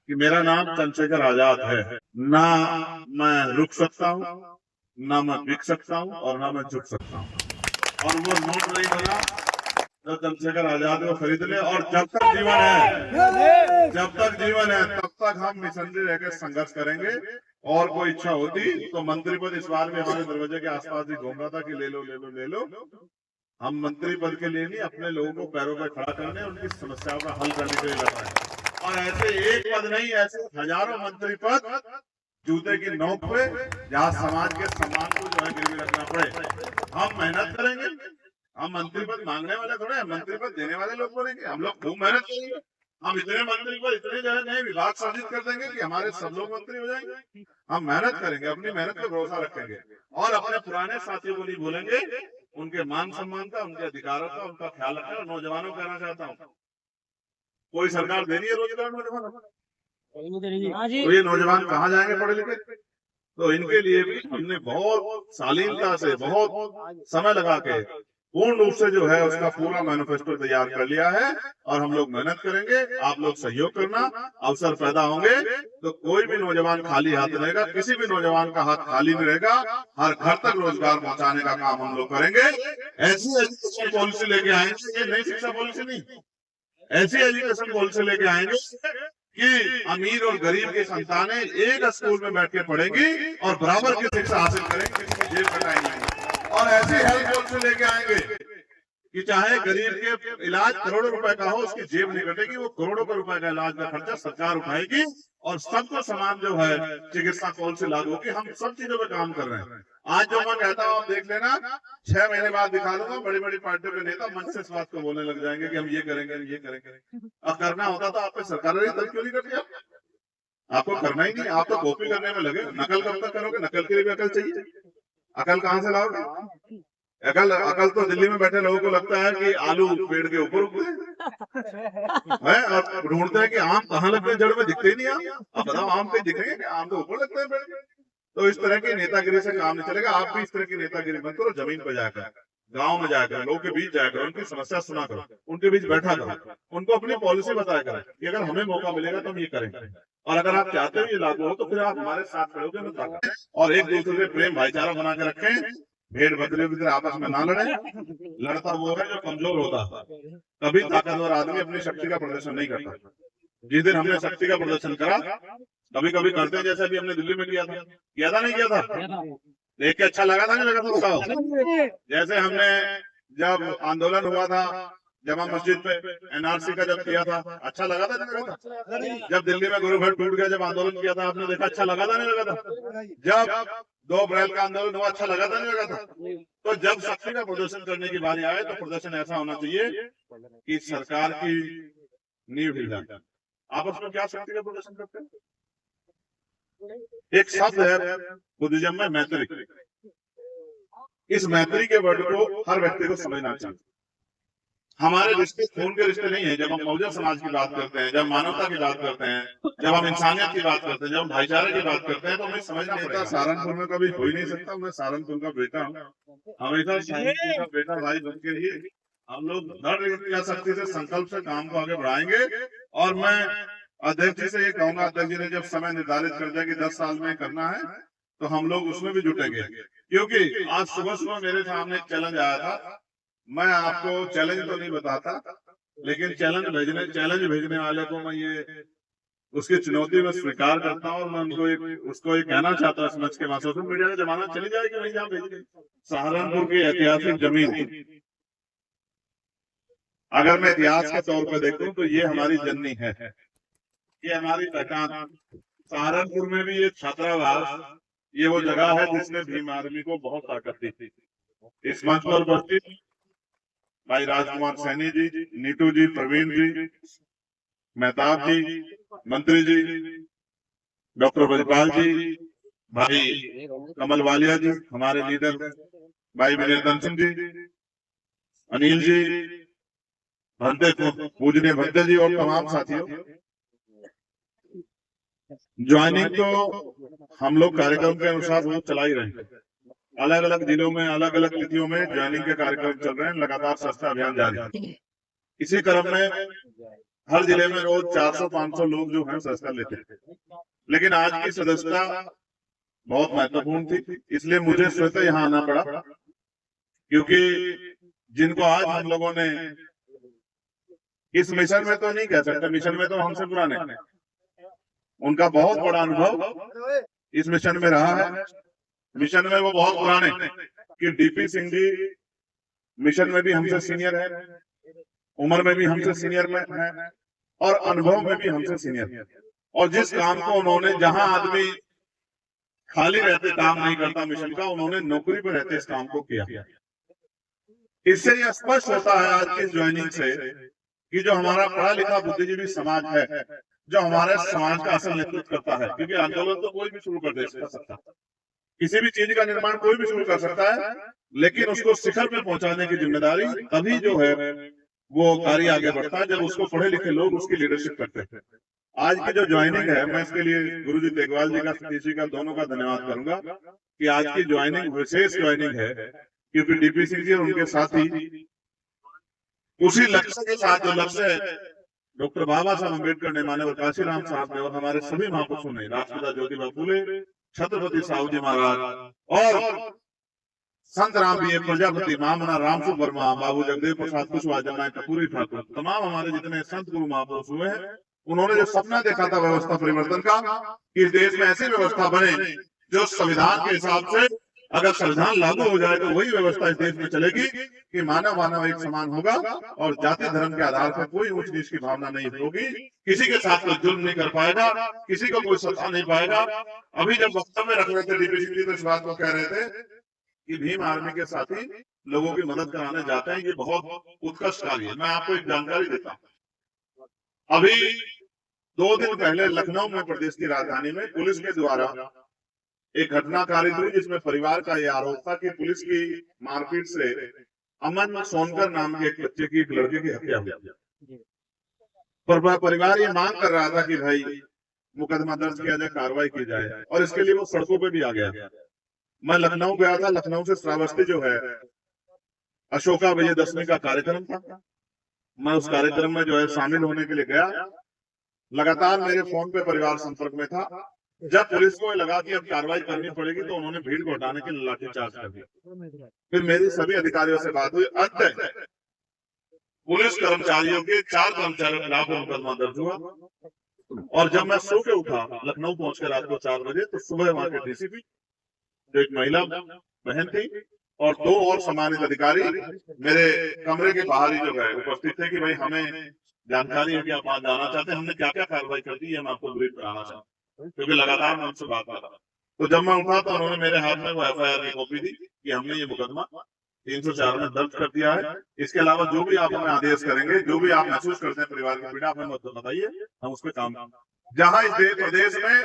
कि मेरा नाम चंद्रशेखर आजाद है। ना मैं रुक सकता हूँ, ना मैं बिक सकता हूँ और ना मैं झुक सकता हूँ। और वो नोट नहीं बना तो चंद्रशेखर आजाद को खरीद ले। और जब तक जीवन है, जब तक जीवन है तब तक हम निसंदेह रहकर संघर्ष करेंगे। और कोई इच्छा होती तो मंत्री पद इस बार भी हमारे दरवाजे के आसपास ही घूम रहा था कि ले लो ले लो ले लो। हम मंत्री पद के लिए नहीं, अपने लोगों को पैरों पर खड़ा करने, उनकी समस्याओं का हल करने के लिए लड़ रहे हैं। और ऐसे एक पद नहीं, ऐसे हजारों मंत्री पद जूते की नोक पे, जहाँ समाज के सम्मान को जो है गिरवी रखना पड़े। हम मेहनत करेंगे। हम मंत्री पद मांगने वाले थोड़े हैं, मंत्री पद देने वाले लोग बनेंगे। हम लोग खूब मेहनत करेंगे। हम इतने मंत्री पद इतने जगह नए विभाग शासित कर देंगे कि हमारे सब लोग मंत्री हो जाएंगे। हम मेहनत करेंगे, अपनी मेहनत पे भरोसा रखेंगे और अपने पुराने साथियों को नहीं भूलेंगे। उनके मान सम्मान का, उनके अधिकारों का, उनका ख्याल रखें। और नौजवानों को कहना चाहता हूँ, कोई सरकार दे रही है रोजगार नौजवानों को, तो ये नौजवान कहाँ जाएंगे पढ़े लिखे? तो इनके लिए भी हमने बहुत शालीनता से, बहुत समय लगा के पूर्ण रूप से जो है उसका पूरा मैनिफेस्टो तैयार कर लिया है। और हम लोग मेहनत करेंगे, आप लोग सहयोग करना। अवसर पैदा होंगे तो कोई भी नौजवान खाली हाथ रहेगा, किसी भी नौजवान का हाथ खाली नहीं रहेगा। हर घर तक रोजगार पहुंचाने का काम हम लोग करेंगे। ऐसी एजुकेशन पॉलिसी लेके आएंगे, ये नई शिक्षा पॉलिसी नहीं, ऐसी एजुकेशन पॉलिसी लेके आएंगे कि अमीर और गरीब की संतानें एक स्कूल में बैठ के पढ़ेंगी और बराबर की शिक्षा हासिल करेंगी, किसी की जेब कटाएंगे। और ऐसी हेल्थ पॉलिसी लेके आएंगे कि चाहे गरीब के इलाज करोड़ों रुपए का हो, उसकी जेब नहीं कटेगी, वो करोड़ों का रुपए का इलाज का खर्चा सरकार उठाएगी। और सबको समान जो है चिकित्सा पॉलिसी लागू होगी। हम सब चीजों पे काम कर रहे हैं। आज जो मैं कहता हूँ आप देख लेना, 6 महीने बाद दिखा दूंगा, बड़ी बड़ी पार्टियों के नेता मन से इस बात को बोलने लग जाएंगे कि हम ये करेंगे, हम ये करेंगे। अब करना होता तो आप पे सरकार तब क्यों नहीं करती? आपको करना ही नहीं, आप तो कॉपी करने में लगे। नकल कब तक करोगे? नकल के लिए भी अकल चाहिए। अकल कहाँ से लाओगे? अकल अकल तो दिल्ली में बैठे लोगों को लगता है कि आलू पेड़ के ऊपर उगते हैं और ढूंढते हैं कि आम कहाँ लगते हैं, जड़ में दिखते ही नहीं आम। अब बताओ आम पे दिखेंगे कि आम तो ऊपर लगते हैं पेड़ के। तो इस तरह की नेतागिरी से काम नहीं चलेगा। आप भी इस तरह की नेतागिरी मत करो। जमीन पर जाकर, गांव में जाकर, लोगों के बीच जाकर उनकी समस्या सुना करो, उनके बीच बैठा करो, उनको अपनी पॉलिसी बताया करें कि अगर हमें मौका मिलेगा तो हम ये करेंगे। और अगर आप चाहते हो ये लागू हो तो फिर आप हमारे साथ खड़े होकर और एक दूसरे से प्रेम भाईचारा बना के रखें। भेड़ बकरियों की तरह आपस में ना लड़े। लड़ता वो है जो कमजोर होता है। कभी ताकतवर आदमी अपनी शक्ति का प्रदर्शन नहीं करता। जिस दिन हमने शक्ति का प्रदर्शन करा, कभी कभी करते हैं जैसे अभी हमने दिल्ली में किया था नहीं किया था? देख के अच्छा लगा था नहीं लगा था? बताओ। जैसे हमने जब आंदोलन हुआ था जमा मस्जिद पे, एनआरसी का जब किया था, अच्छा लगा था नहीं लगा था? जब दिल्ली में गुरु घर टूट गया, जब आंदोलन किया था, आपने देखा अच्छा लगा था नहीं लगा था? जब 2 अप्रैल का आंदोलन हुआ, अच्छा लगा था नहीं लगा था? तो जब शक्ति का प्रदर्शन करने की बारी आए तो प्रदर्शन ऐसा होना चाहिए कि सरकार की नींव हिल जाए। आपस में क्या शक्ति का प्रदर्शन करते हैं? एक शब्द है बुद्धिज्म में, मैत्री। इस मैत्री के वर्ड को हर व्यक्ति को समझना चाहिए। हमारे रिश्ते खून के रिश्ते नहीं है। जब हम बहुजन समाज की बात करते हैं, जब मानवता की बात करते हैं, जब हम इंसानियत की बात करते हैं, जब हम भाईचारे की बात करते हैं, तो हमें समझना पड़ेगा। सहारनपुर में कभी हो ही नहीं सकता। मैं सहारनपुर का बेटा हूँ, हमेशा सहारनपुर का बेटा भाई बन के ही हम लोग दृढ़ शक्ति से, संकल्प से काम को आगे बढ़ाएंगे। और मैं अध्यक्ष जी से ये कहूंगा, अध्यक्ष जी ने जब समय निर्धारित कर दिया कि 10 साल में करना है, तो हम लोग उसमें भी जुटेंगे। क्योंकि आज सुबह सुबह मेरे सामने एक चैलेंज आया था। मैं आपको चैलेंज तो नहीं बताता, लेकिन चैलेंज भेजने वाले को मैं ये उसकी चुनौती में स्वीकार करता हूँ। और मैं उनको उसको ये कहना चाहता हूँ समझ के, वहां सोशल मीडिया का जमाना चली जाएगी, वही जहाँ भेज। सहारनपुर की ऐतिहासिक जमीन, अगर मैं इतिहास के तौर पर देखूं तो ये हमारी जननी है, ये हमारी पहचान। सहारनपुर में भी ये छात्रावास, ये वो जगह है जिसने भीम आर्मी को बहुत ताकत दी थी। इस मंच पर उपस्थित भाई राजकुमार सैनी जी, नीटू जी, प्रवीण जी, मेहताब जी, मंत्री जी, डॉक्टर ब्रजपाल जी, भाई कमल वालिया जी, हमारे लीडर भाई विजय सिंह जी, अनिल जी, भंते पूजनीय भंते जी और तमाम साथियों। ज्वाइनिंग तो हम लोग कार्यक्रम के अनुसार वो चला ही रहे हैं। अलग अलग जिलों में, अलग अलग तिथियों में ज्वाइनिंग के कार्यक्रम चल रहे हैं। लगातार स्वच्छता अभियान जारी है। इसी क्रम में हर जिले में रोज 400-500 लोग जो हैं सदस्यता लेते हैं, लेकिन आज की सदस्यता बहुत महत्वपूर्ण थी, इसलिए मुझे स्वतः यहाँ आना पड़ा, क्योंकि जिनको आज हम लोगों ने इस मिशन में तो नहीं कह सकते, मिशन में तो हमसे पुराने, उनका बहुत बड़ा अनुभव इस मिशन में रहा है। मिशन में वो बहुत पुराने कि डीपी सिंह जी मिशन में भी हमसे सीनियर है, उम्र में भी हमसे सीनियर में है और अनुभव में भी हमसे सीनियर है। और जिस काम को उन्होंने, जहां आदमी खाली रहते काम नहीं करता मिशन का, उन्होंने नौकरी पर रहते इस काम को किया। इससे यह स्पष्ट होता है आज की ज्वाइनिंग से कि जो हमारा पढ़ा लिखा बुद्धिजीवी समाज है, जो हमारे समाज का असल नेतृत्व करता है, क्योंकि आंदोलन तो कोई भी शुरू कर सकता है, किसी भी चीज का निर्माण कोई भी शुरू कर सकता है, लेकिन उसको शिखर पे पहुंचाने की जिम्मेदारी तभी जो है वो कार्य आगे बढ़ता है जब उसको पढ़े लिखे लोग उसकी लीडरशिप करते हैं। आज की जो ज्वाइनिंग है, मैं इसके लिए गुरुजी तेगवाल जी का, सतीश जी का, दोनों का धन्यवाद करूंगा कि आज की ज्वाइनिंग विशेष ज्वाइनिंग है, क्योंकि डीपी सिंह जी और उनके साथी उसी लक्ष्य के साथ, जो लक्ष्य है डॉक्टर बाबा साहब अम्बेडकर ने, मानव काशीराम साहब ने और हमारे सभी महापुरुषों ने, राष्ट्रपिता ज्योतिबा फूले, छत्रपति साहू जी महाराज और संत राम भी, प्रजापति, मामना रामसु वर्मा, बाबू जगदेव प्रसाद कुशवाहा, जमाई कपूरी ठाकुर, तमाम हमारे जितने संत गुरु महापुरुष हुए हैं, उन्होंने जो सपना देखा था व्यवस्था परिवर्तन का, कि इस देश में ऐसी व्यवस्था बने जो संविधान के हिसाब से, अगर संविधान लागू हो जाए तो वही व्यवस्था इस देश में चलेगी कि मानव मानव एक समान होगा और जाति धर्म के आधार पर कोई ऊंच नीच की भावना नहीं होगी, किसी के साथ कोई जुल्म नहीं कर पाएगा, किसी को कोई सता नहीं पाएगा। अभी जब वक्तव्य रख रहे थे डीपी सिंह जी, तो इस बात को कह रहे थे कि भीम आर्मी के साथी लोगों की मदद कराने जाते हैं, ये बहुत उत्कृष्ट कार्य है। मैं आपको एक जानकारी देता हूँ, अभी 2 दिन पहले लखनऊ में, प्रदेश की राजधानी में, पुलिस के द्वारा एक घटना कारित हुई जिसमें परिवार का यह आरोप था कि पुलिस की मारपीट से अमन सोनकर नाम के एक बच्चे की, एक लड़के की हत्या हुई। पर परिवार ये मांग कर रहा था कि भाई मुकदमा दर्ज किया जाए, कार्रवाई की जाए, और इसके लिए वो सड़कों पे भी आ गया। मैं लखनऊ गया था, लखनऊ से श्रावस्ती जो है अशोका विजयदशमी का कार्यक्रम था, मैं उस कार्यक्रम में जो है शामिल होने के लिए गया। लगातार मेरे फोन पे परिवार संपर्क में था। जब पुलिस को लगा कि अब कार्रवाई करनी पड़ेगी तो उन्होंने भीड़ को हटाने के लिए लाठीचार्ज कर दिया। फिर मेरी सभी अधिकारियों से बात हुई, अंत पुलिस कर्मचारियों के 4 कर्मचारियों के खिलाफ मुकदमा दर्ज हुआ। और जब मैं सो के उठा लखनऊ पहुंच कर रात को 4 बजे, तो सुबह वहां के डीसीपी, जो एक महिला बहन थी, और 2 और सम्मानित अधिकारी मेरे कमरे के बाहर ही जो है उपस्थित थे कि भाई हमें जानकारी है कि आप वहां जाना चाहते हैं, हमने क्या क्या कार्रवाई कर दी है, हम आपको ब्रीफ कराना चाहते हैं, क्योंकि लगातार मैं उनसे बात कर रहा। तो जब मैं उठा तो उन्होंने मेरे हाथ में वो FIR की कॉपी दी कि हमने ये मुकदमा 304 में दर्ज कर दिया है। इसके अलावा जो भी आप हमें आदेश करेंगे, जो भी आप महसूस करते हैं परिवार की पीड़ा, हमें बताइए, हम उस पर काम। जहां इस प्रदेश में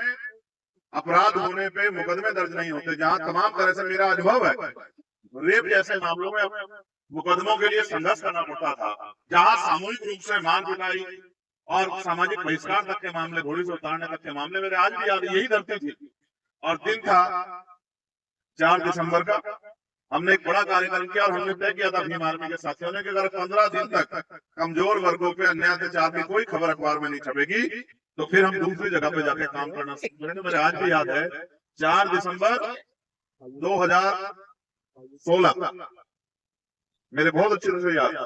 अपराध होने पे मुकदमे दर्ज नहीं होते, जहां तमाम तरह से मेरा अनुभव है, रेप जैसे मामलों में मुकदमों के लिए संघर्ष करना पड़ता था, जहां सामूहिक रूप से मार पिटाई और सामाजिक बहिष्कार तक के मामले, घोड़ी से उतारने तक के मामले मेरे आज भी याद, यही धरती थी। और दिन था 4 दिसंबर का, हमने एक बड़ा कार्यक्रम किया और हमने तय किया था भीम आर्मी के साथियों ने कि अगर 15 दिन तक कमजोर वर्गों पे अन्याय अत्याचार की कोई खबर अखबार में नहीं छपेगी तो फिर हम दूसरी जगह पे जाके काम करना सीखेंगे। मेरे आज भी याद है 4 दिसंबर 2016, मेरे बहुत अच्छे से याद है।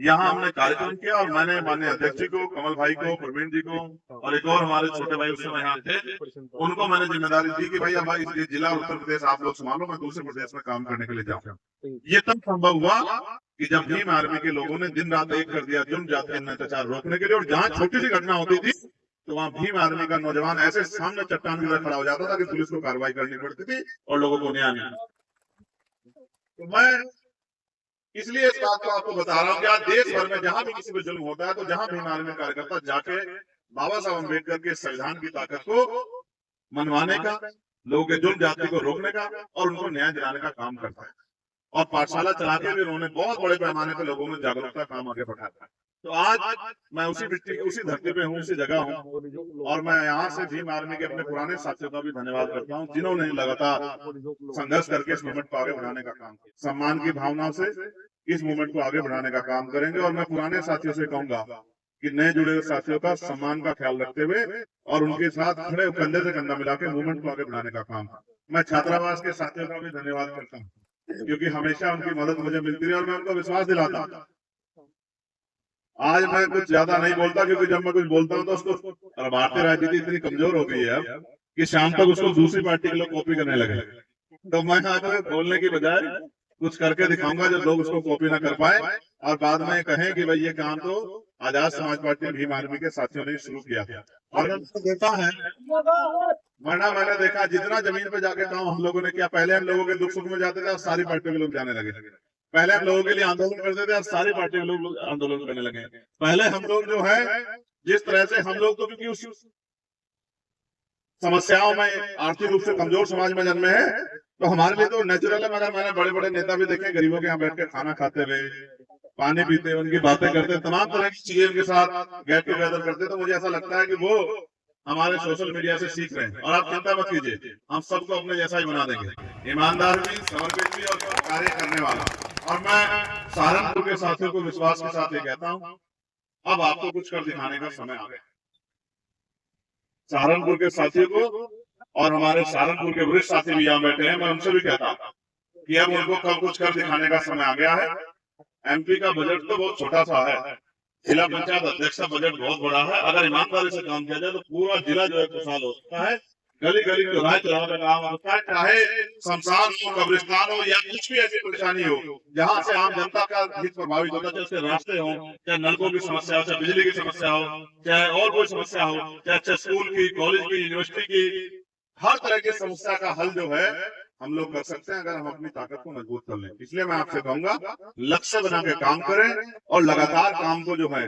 यहाँ हमने कार्यक्रम किया और मैंने माननीय अध्यक्ष जी को, कमल भाई को, प्रवीण जी को और एक और हमारे छोटे भाई उस समय यहाँ थे, उनको मैंने जिम्मेदारी दी कि भाई अब भाई जिला उत्तर प्रदेश आप लोग संभालो, मैं दूसरे प्रदेश में काम करने के लिए जाऊँ। ये तब संभव हुआ कि जब भीम आर्मी के लोगों ने दिन रात एक कर दिया जुर्म जाति अत्याचार रोकने के लिए, और जहाँ छोटी सी घटना होती थी तो वहाँ भीम आर्मी का नौजवान ऐसे सामने चट्टान की तरह खड़ा हो जाता था कि पुलिस को कार्रवाई करनी पड़ती थी और लोगों को न्याय मिला। तो मैं इसलिए इस बात को आपको बता रहा हूँ कि आज देश भर में जहां भी किसी पर जुल्म होता है तो जहां भीम आर्मी कार्यकर्ता जाके बाबा साहब अम्बेडकर के संविधान की ताकत को मनवाने का, लोगों के जुल्म जाति को रोकने का और उनको न्याय दिलाने का काम करता है। और पाठशाला चला के भी उन्होंने बहुत बड़े पैमाने पर लोगों में जागरूकता काम आगे बढ़ाया है। तो आज मैं उसी मिट्टी की, उसी धरती पे हूँ, उसी जगह हूँ, और मैं यहाँ से भीम आर्मी के अपने पुराने साथियों का भी धन्यवाद करता हूँ जिन्होंने लगातार संघर्ष करके इस मूवमेंट को आगे बढ़ाने का काम किया। सम्मान की भावना से इस मूवमेंट को आगे बढ़ाने का काम करेंगे। और मैं पुराने साथियों से कहूंगा कि नए जुड़े हुए साथियों का सम्मान का ख्याल रखते हुए और उनके साथ खड़े कंधे से कंधा मिला के मूवमेंट को आगे बढ़ाने का काम। मैं छात्रावास के साथियों का भी धन्यवाद करता हूँ, क्योंकि हमेशा उनकी मदद मुझे मिलती रही और मैं उनको विश्वास दिलाता हूँ। आज मैं कुछ ज्यादा नहीं बोलता, क्योंकि जब मैं कुछ बोलता हूँ तो उसको, और भारतीय राजनीति इतनी कमजोर हो गई है अब कि शाम तक उसको दूसरी पार्टी के लोग कॉपी करने लगे। तो मैं आज बोलने की बजाय कुछ करके दिखाऊंगा जो लोग उसको कॉपी ना कर पाए और बाद में कहें कि भाई ये काम तो आजाद समाज पार्टी भीम आर्मी के साथियों ने शुरू किया। और देखा है, वरना मैंने देखा जितना जमीन पे जाके काम हम लोगों ने किया, पहले हम लोगों के दुख सुख में जाते थे और सारी पार्टियों के लोग जाने लगे। पहले हम लोगों के लिए आंदोलन करते थे और सारी पार्टियों के लोग आंदोलन करने लगे। पहले हम लोग जो है जिस तरह से हम लोग तो क्योंकि उस समस्याओं में आर्थिक रूप से कमजोर समाज में जन्मे हैं, तो हमारे लिए तो नेचुरल है। मगर मैंने बड़े बड़े नेता भी देखे गरीबों के यहाँ बैठ के खाना खाते हुए, पानी पीते हुए, उनकी बातें करते, तमाम तरह की चीजें उनके साथ गेट टुगेदर करते। तो मुझे ऐसा लगता है कि वो हमारे सोशल मीडिया से सीख रहे हैं। और आप चिंता मत कीजिए, हम सबको अपने जैसा ही बना देंगे, ईमानदार भी, समर्पित भी और कार्य करने वाला। और मैं सहारनपुर के साथियों को विश्वास के साथ ये कहता हूँ, अब आपको कुछ कर दिखाने का समय आ गया। सहारनपुर के साथियों को और हमारे सहारनपुर के वरिष्ठ साथी भी यहाँ बैठे हैं, मैं उनसे भी कहता हूँ कि अब उनको कब कुछ कर दिखाने का समय आ गया है। एमपी का बजट तो बहुत छोटा सा है, जिला पंचायत अध्यक्ष का बजट बहुत बड़ा है। अगर ईमानदारी से काम किया जाए तो पूरा जिला जो है खुशहाल हो सकता है। गली गली चौराहे चौराहे में काम होता है, चाहे शमशान हो, कब्रिस्तान हो या कुछ भी ऐसी परेशानी हो जहाँ से आम जनता का हित प्रभावित होता है, चाहे उसके रास्ते हो, चाहे नलकों की समस्या हो, चाहे बिजली की समस्या हो, चाहे और कोई समस्या हो, चाहे स्कूल की, कॉलेज की, यूनिवर्सिटी की, हर तरह की समस्या का हल जो है हम लोग कर सकते हैं अगर हम अपनी ताकत को मजबूत कर लें। इसलिए मैं आपसे कहूंगा, लक्ष्य बना के काम करें और लगातार काम को जो है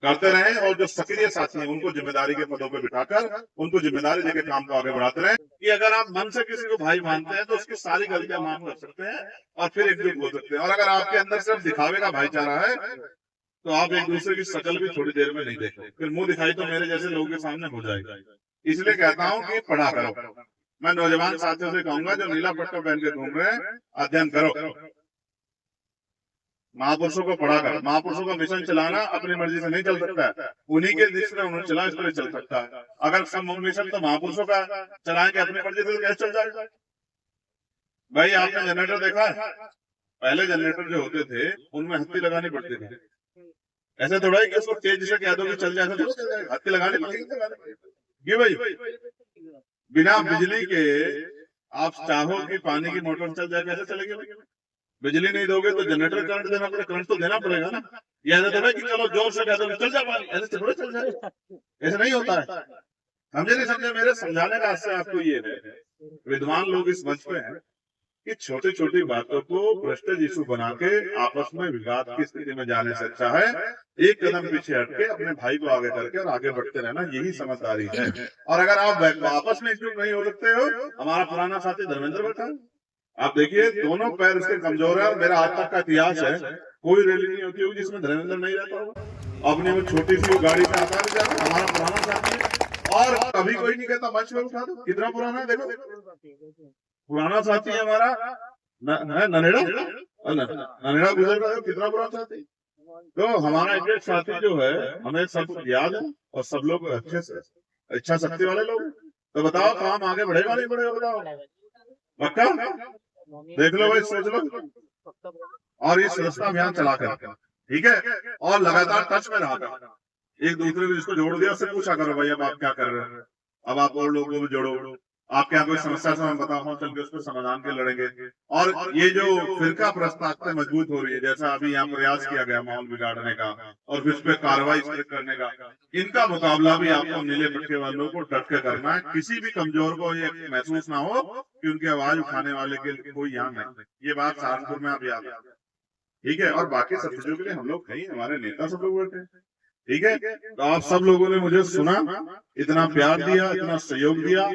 करते रहें। और जो सक्रिय साथी हैं उनको जिम्मेदारी के पदों पर बिठाकर उनको जिम्मेदारी देकर काम को आगे बढ़ाते रहें। कि अगर आप मन से किसी को भाई मानते हैं तो उसकी सारी गलतियां माफ कर सकते हैं और फिर एकजुट हो सकते हैं। और अगर आपके अंदर सिर्फ दिखावे का भाईचारा है तो आप एक दूसरे की शकल भी थोड़ी देर में नहीं देखते, फिर मुंह दिखाई तो मेरे जैसे लोगों के सामने हो जाएगा। इसलिए कहता हूँ कि पढ़ा करो। मैं नौजवान साथियों से कहूंगा जो नीला पट्टा पहन के घूम रहे हैं, अध्ययन करो, महापुरुषों को पढ़ा कर। महापुरुषों का मिशन चलाना अपनी मर्जी से नहीं चल सकता है, उन्हीं के जिस तरह उन्होंने चला इस तरह चल सकता है। अगर सब मिशन तो महापुरुषों का चलाएंगे अपनी मर्जी से, कैसे चल जाएगा? भाई आपने जनरेटर देखा है? पहले जनरेटर जो होते थे उनमें हत्ती लगानी पड़ती थी। ऐसा थोड़ा है कि उसको तेज से कह दो कि चल जाए, हत्ती लगानी पड़ेगी। ये भाई बिना बिजली के आप चाहो कि पानी की मोटर चल जाए, कैसे चलेगी? बिजली नहीं दोगे तो जनरेटर करंट देना पड़ेगा, करंट तो देना पड़ेगा ना। ये ऐसा थोड़ा कि चलो जोर से कह दो चल जाए पानी, ऐसे थोड़ा चल जाएगा, ऐसा नहीं होता है। समझे नहीं समझे? मेरे समझाने का आशय आपको ये है, विद्वान लोग इस मंच पे हैं कि छोटी छोटी बातों को प्रेस्टीज इशू बना के आपस में विवाद की स्थिति में जाने से अच्छा है एक कदम पीछे हटके अपने भाई को आगे करके और आगे बढ़ते रहना, यही समझदारी है। और अगर आप आपस में एकजुट नहीं हो सकते हो, हमारा पुराना साथी धर्मेंद्र बैठा, आप देखिए दोनों पैर उसके कमजोर है। मेरा आज तक का इतिहास है, कोई रैली नहीं होती होगी जिसमें धर्मेंद्र नहीं रहता होगा। अपनी वो छोटी सी गाड़ी पे आता है, हमारा पुराना साथी है और कभी कोई नहीं कहता मंच में उठा दो। कितना पुराना है देखो, पुराना साथी है हमारा ननेड़ा गुजर का, कितना पुराना साथी। तो हमारा एक साथी जो है हमें सब याद है और सब लोग अच्छे से इच्छा शक्ति वाले लोग। तो बताओ काम आगे बढ़ेगा नहीं बढ़ेगा? बताओ पक्का? देख लो भाई, सोच लो और ये सदस्यता अभियान चला कर, ठीक है, और लगातार टच में रहा कर। एक दूसरे को जिसको जोड़ दिया उससे पूछा करो भाई अब आप क्या कर रहे हैं, अब आप और लोगों को भी जोड़ो। आपके यहाँ कोई समस्या से मैं बताऊँ चल के उसको समाधान के लड़ेंगे। और ये जो फिरका प्रस्तावना मजबूत हो रही है, जैसा अभी यहाँ प्रयास किया गया माहौल बिगाड़ने का और फिर उस पर कार्रवाई करने का, इनका मुकाबला भी आपको नीले पट्टे वालों को डट के करना है। किसी भी कमजोर को ये महसूस ना हो कि उनकी आवाज उठाने वाले के कोई यहाँ नहीं। ये बात सहारनपुर में आप याद रखें, ठीक है? और बाकी सब चीजों के लिए हम लोग कहीं हमारे नेता सब लोग बैठे, ठीक है? तो आप सब लोगों ने मुझे सुना, इतना प्यार दिया, इतना सहयोग दिया